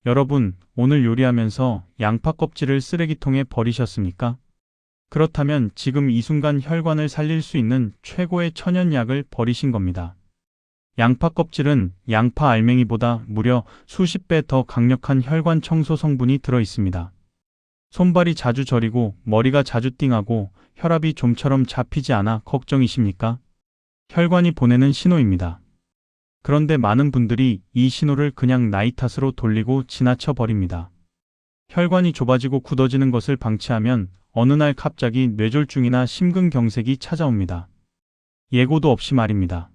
여러분, 오늘 요리하면서 양파 껍질을 쓰레기통에 버리셨습니까? 그렇다면 지금 이 순간 혈관을 살릴 수 있는 최고의 천연약을 버리신 겁니다. 양파 껍질은 양파 알맹이보다 무려 수십 배 더 강력한 혈관 청소 성분이 들어 있습니다. 손발이 자주 저리고 머리가 자주 띵하고 혈압이 좀처럼 잡히지 않아 걱정이십니까? 혈관이 보내는 신호입니다. 그런데 많은 분들이 이 신호를 그냥 나이 탓으로 돌리고 지나쳐 버립니다. 혈관이 좁아지고 굳어지는 것을 방치하면 어느 날 갑자기 뇌졸중이나 심근경색이 찾아옵니다. 예고도 없이 말입니다.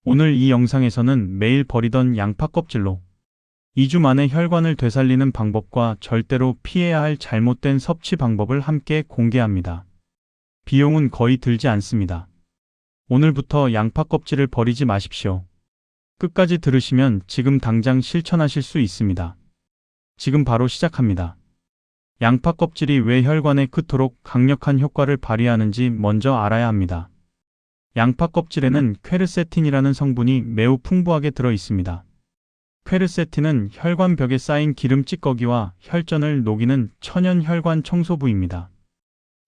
오늘 이 영상에서는 매일 버리던 양파 껍질로 2주 만에 혈관을 되살리는 방법과 절대로 피해야 할 잘못된 섭취 방법을 함께 공개합니다. 비용은 거의 들지 않습니다. 오늘부터 양파 껍질을 버리지 마십시오. 끝까지 들으시면 지금 당장 실천하실 수 있습니다. 지금 바로 시작합니다. 양파 껍질이 왜 혈관에 그토록 강력한 효과를 발휘하는지 먼저 알아야 합니다. 양파 껍질에는 퀘르세틴이라는 성분이 매우 풍부하게 들어 있습니다. 퀘르세틴은 혈관벽에 쌓인 기름 찌꺼기와 혈전을 녹이는 천연 혈관 청소부입니다.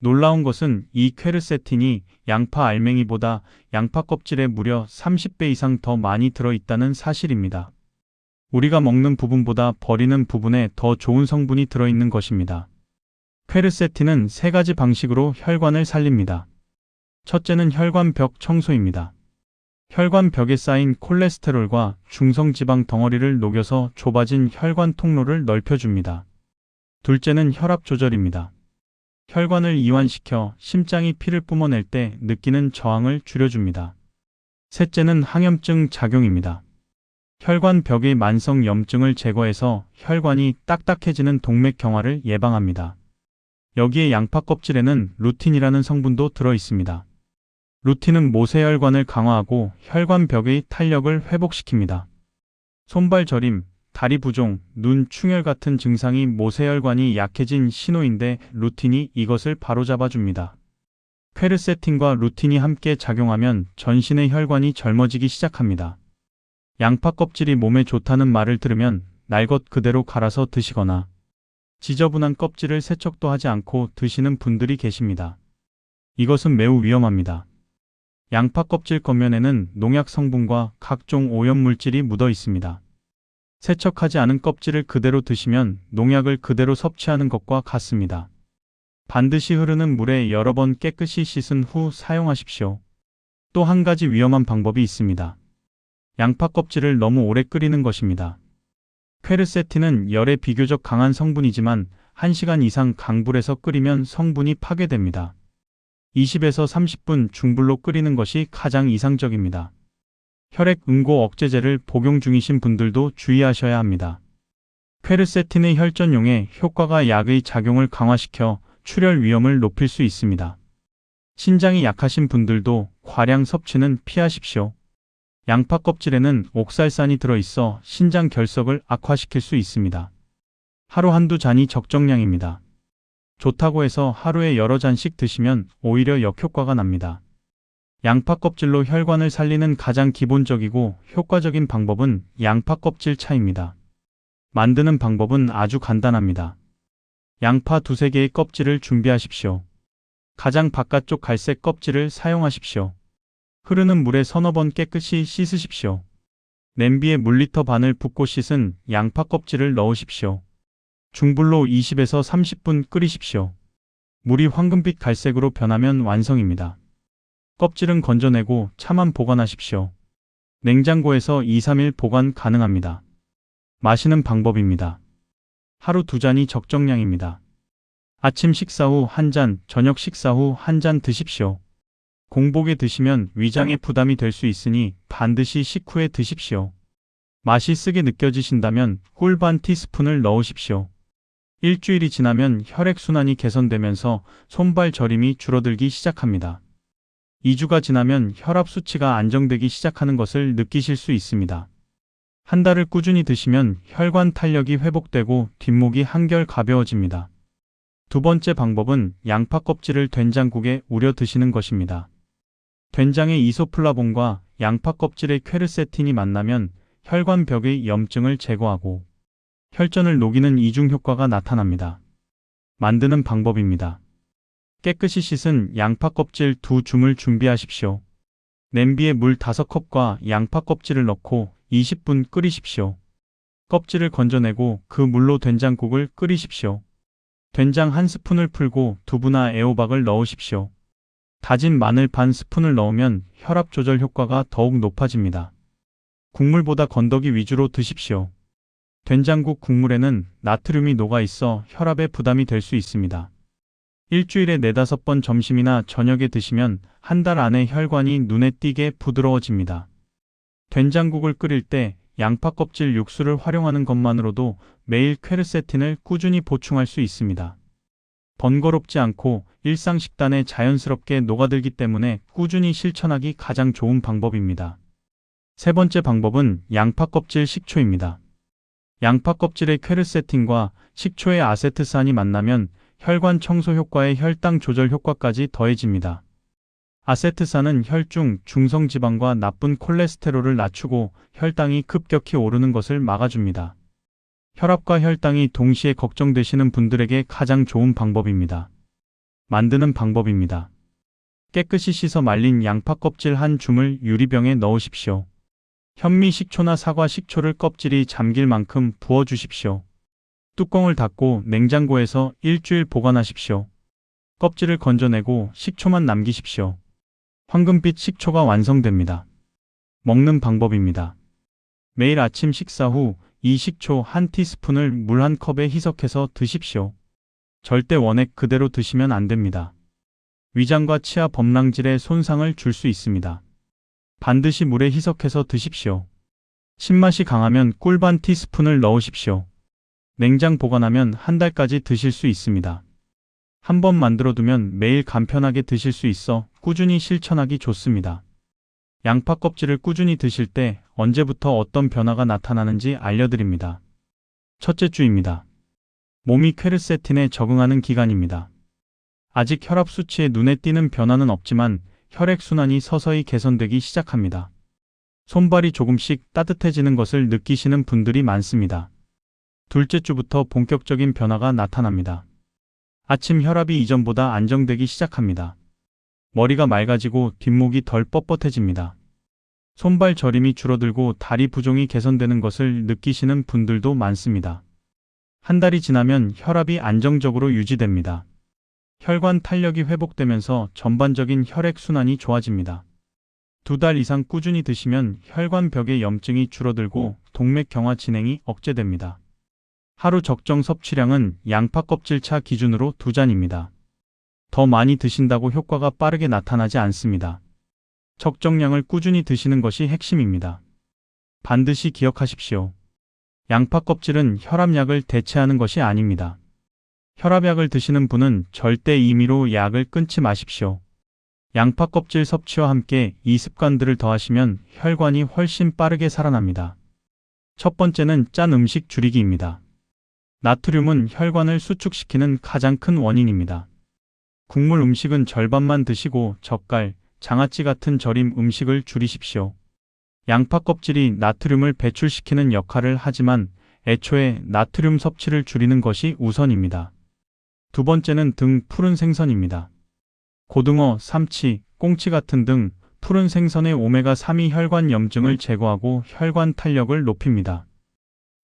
놀라운 것은 이 퀘르세틴이 양파 알맹이보다 양파 껍질에 무려 30배 이상 더 많이 들어있다는 사실입니다. 우리가 먹는 부분보다 버리는 부분에 더 좋은 성분이 들어있는 것입니다. 퀘르세틴은 세 가지 방식으로 혈관을 살립니다. 첫째는 혈관벽 청소입니다. 혈관벽에 쌓인 콜레스테롤과 중성지방 덩어리를 녹여서 좁아진 혈관 통로를 넓혀줍니다. 둘째는 혈압 조절입니다. 혈관을 이완시켜 심장이 피를 뿜어낼 때 느끼는 저항을 줄여줍니다. 셋째는 항염증 작용입니다. 혈관벽의 만성 염증을 제거해서 혈관이 딱딱해지는 동맥 경화를 예방합니다. 여기에 양파 껍질에는 루틴이라는 성분도 들어 있습니다. 루틴은 모세혈관을 강화하고 혈관벽의 탄력을 회복시킵니다. 손발 저림, 다리 부종, 눈 충혈 같은 증상이 모세혈관이 약해진 신호인데 루틴이 이것을 바로잡아줍니다. 퀘르세틴과 루틴이 함께 작용하면 전신의 혈관이 젊어지기 시작합니다. 양파 껍질이 몸에 좋다는 말을 들으면 날 것 그대로 갈아서 드시거나 지저분한 껍질을 세척도 하지 않고 드시는 분들이 계십니다. 이것은 매우 위험합니다. 양파 껍질 겉면에는 농약 성분과 각종 오염물질이 묻어 있습니다. 세척하지 않은 껍질을 그대로 드시면 농약을 그대로 섭취하는 것과 같습니다. 반드시 흐르는 물에 여러 번 깨끗이 씻은 후 사용하십시오. 또 한 가지 위험한 방법이 있습니다. 양파 껍질을 너무 오래 끓이는 것입니다. 퀘르세틴은 열에 비교적 강한 성분이지만 1시간 이상 강불에서 끓이면 성분이 파괴됩니다. 20에서 30분 중불로 끓이는 것이 가장 이상적입니다. 혈액 응고 억제제를 복용 중이신 분들도 주의하셔야 합니다. 퀘르세틴의 혈전용에 효과가 약의 작용을 강화시켜 출혈 위험을 높일 수 있습니다. 신장이 약하신 분들도 과량 섭취는 피하십시오. 양파 껍질에는 옥살산이 들어있어 신장 결석을 악화시킬 수 있습니다. 하루 한두 잔이 적정량입니다. 좋다고 해서 하루에 여러 잔씩 드시면 오히려 역효과가 납니다. 양파 껍질로 혈관을 살리는 가장 기본적이고 효과적인 방법은 양파 껍질 차입니다. 만드는 방법은 아주 간단합니다. 양파 두세 개의 껍질을 준비하십시오. 가장 바깥쪽 갈색 껍질을 사용하십시오. 흐르는 물에 서너 번 깨끗이 씻으십시오. 냄비에 물리터 반을 붓고 씻은 양파 껍질을 넣으십시오. 중불로 20에서 30분 끓이십시오. 물이 황금빛 갈색으로 변하면 완성입니다. 껍질은 건져내고 차만 보관하십시오. 냉장고에서 2-3일 보관 가능합니다. 마시는 방법입니다. 하루 2잔이 적정량입니다. 아침 식사 후 1잔, 저녁 식사 후 1잔 드십시오. 공복에 드시면 위장에 부담이 될 수 있으니 반드시 식후에 드십시오. 맛이 쓰게 느껴지신다면 꿀 반 티스푼을 넣으십시오. 일주일이 지나면 혈액순환이 개선되면서 손발 저림이 줄어들기 시작합니다. 2주가 지나면 혈압 수치가 안정되기 시작하는 것을 느끼실 수 있습니다. 한 달을 꾸준히 드시면 혈관 탄력이 회복되고 뒷목이 한결 가벼워집니다. 두 번째 방법은 양파 껍질을 된장국에 우려 드시는 것입니다. 된장의 이소플라본과 양파 껍질의 퀘르세틴이 만나면 혈관벽의 염증을 제거하고 혈전을 녹이는 이중 효과가 나타납니다. 만드는 방법입니다. 깨끗이 씻은 양파 껍질 2줌을 준비하십시오. 냄비에 물 5컵과 양파 껍질을 넣고 20분 끓이십시오. 껍질을 건져내고 그 물로 된장국을 끓이십시오. 된장 1스푼을 풀고 두부나 애호박을 넣으십시오. 다진 마늘 반 스푼을 넣으면 혈압 조절 효과가 더욱 높아집니다. 국물보다 건더기 위주로 드십시오. 된장국 국물에는 나트륨이 녹아 있어 혈압에 부담이 될 수 있습니다. 일주일에 4~5번 점심이나 저녁에 드시면 한 달 안에 혈관이 눈에 띄게 부드러워집니다. 된장국을 끓일 때 양파 껍질 육수를 활용하는 것만으로도 매일 퀘르세틴을 꾸준히 보충할 수 있습니다. 번거롭지 않고 일상 식단에 자연스럽게 녹아들기 때문에 꾸준히 실천하기 가장 좋은 방법입니다. 세 번째 방법은 양파 껍질 식초입니다. 양파 껍질의 퀘르세틴과 식초의 아세트산이 만나면 혈관 청소 효과에 혈당 조절 효과까지 더해집니다. 아세트산은 혈중 중성지방과 나쁜 콜레스테롤을 낮추고 혈당이 급격히 오르는 것을 막아줍니다. 혈압과 혈당이 동시에 걱정되시는 분들에게 가장 좋은 방법입니다. 만드는 방법입니다. 깨끗이 씻어 말린 양파 껍질 한 줌을 유리병에 넣으십시오. 현미 식초나 사과 식초를 껍질이 잠길 만큼 부어주십시오. 뚜껑을 닫고 냉장고에서 일주일 보관하십시오. 껍질을 건져내고 식초만 남기십시오. 황금빛 식초가 완성됩니다. 먹는 방법입니다. 매일 아침 식사 후 이 식초 1티스푼을 물 1컵에 희석해서 드십시오. 절대 원액 그대로 드시면 안 됩니다. 위장과 치아 범랑질에 손상을 줄 수 있습니다. 반드시 물에 희석해서 드십시오. 신맛이 강하면 꿀 반 티스푼을 넣으십시오. 냉장 보관하면 한 달까지 드실 수 있습니다. 한번 만들어두면 매일 간편하게 드실 수 있어 꾸준히 실천하기 좋습니다. 양파 껍질을 꾸준히 드실 때 언제부터 어떤 변화가 나타나는지 알려드립니다. 첫째 주입니다. 몸이 퀘르세틴에 적응하는 기간입니다. 아직 혈압 수치에 눈에 띄는 변화는 없지만 혈액순환이 서서히 개선되기 시작합니다. 손발이 조금씩 따뜻해지는 것을 느끼시는 분들이 많습니다. 둘째 주부터 본격적인 변화가 나타납니다. 아침 혈압이 이전보다 안정되기 시작합니다. 머리가 맑아지고 뒷목이 덜 뻣뻣해집니다. 손발 저림이 줄어들고 다리 부종이 개선되는 것을 느끼시는 분들도 많습니다. 한 달이 지나면 혈압이 안정적으로 유지됩니다. 혈관 탄력이 회복되면서 전반적인 혈액순환이 좋아집니다. 2달 이상 꾸준히 드시면 혈관벽의 염증이 줄어들고 동맥경화 진행이 억제됩니다. 하루 적정 섭취량은 양파 껍질차 기준으로 2잔입니다. 더 많이 드신다고 효과가 빠르게 나타나지 않습니다. 적정량을 꾸준히 드시는 것이 핵심입니다. 반드시 기억하십시오. 양파 껍질은 혈압약을 대체하는 것이 아닙니다. 혈압약을 드시는 분은 절대 임의로 약을 끊지 마십시오. 양파 껍질 섭취와 함께 이 습관들을 더하시면 혈관이 훨씬 빠르게 살아납니다. 첫 번째는 짠 음식 줄이기입니다. 나트륨은 혈관을 수축시키는 가장 큰 원인입니다. 국물 음식은 절반만 드시고 젓갈, 장아찌 같은 절임 음식을 줄이십시오. 양파 껍질이 나트륨을 배출시키는 역할을 하지만 애초에 나트륨 섭취를 줄이는 것이 우선입니다. 두 번째는 등 푸른 생선입니다. 고등어, 삼치, 꽁치 같은 등 푸른 생선의 오메가3이 혈관 염증을 제거하고 혈관 탄력을 높입니다.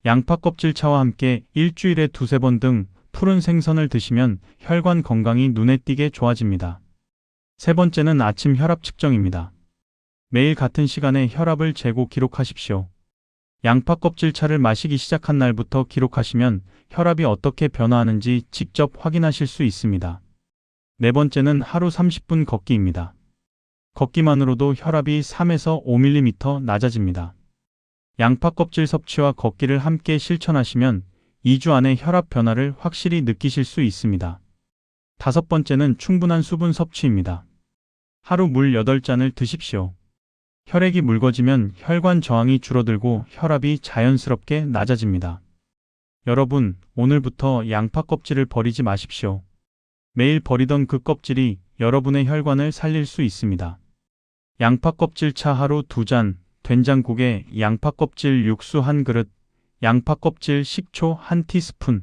양파 껍질차와 함께 일주일에 2~3번 등 푸른 생선을 드시면 혈관 건강이 눈에 띄게 좋아집니다. 세 번째는 아침 혈압 측정입니다. 매일 같은 시간에 혈압을 재고 기록하십시오. 양파 껍질차를 마시기 시작한 날부터 기록하시면 혈압이 어떻게 변화하는지 직접 확인하실 수 있습니다. 네 번째는 하루 30분 걷기입니다. 걷기만으로도 혈압이 3에서 5mm 낮아집니다. 양파 껍질 섭취와 걷기를 함께 실천하시면 2주 안에 혈압 변화를 확실히 느끼실 수 있습니다. 다섯 번째는 충분한 수분 섭취입니다. 하루 물 8잔을 드십시오. 혈액이 묽어지면 혈관 저항이 줄어들고 혈압이 자연스럽게 낮아집니다. 여러분, 오늘부터 양파 껍질을 버리지 마십시오. 매일 버리던 그 껍질이 여러분의 혈관을 살릴 수 있습니다. 양파 껍질 차 하루 2잔, 된장국에 양파 껍질 육수 1그릇, 양파 껍질, 식초 1티스푼.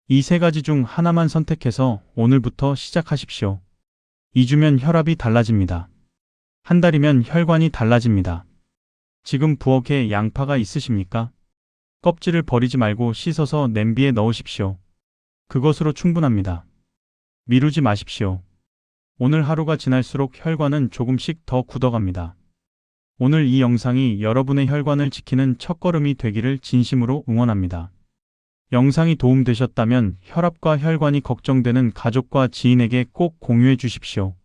이 세 가지 중 하나만 선택해서 오늘부터 시작하십시오. 2주면 혈압이 달라집니다. 한 달이면 혈관이 달라집니다. 지금 부엌에 양파가 있으십니까? 껍질을 버리지 말고 씻어서 냄비에 넣으십시오. 그것으로 충분합니다. 미루지 마십시오. 오늘 하루가 지날수록 혈관은 조금씩 더 굳어갑니다. 오늘 이 영상이 여러분의 혈관을 지키는 첫걸음이 되기를 진심으로 응원합니다. 영상이 도움되셨다면 혈압과 혈관이 걱정되는 가족과 지인에게 꼭 공유해 주십시오.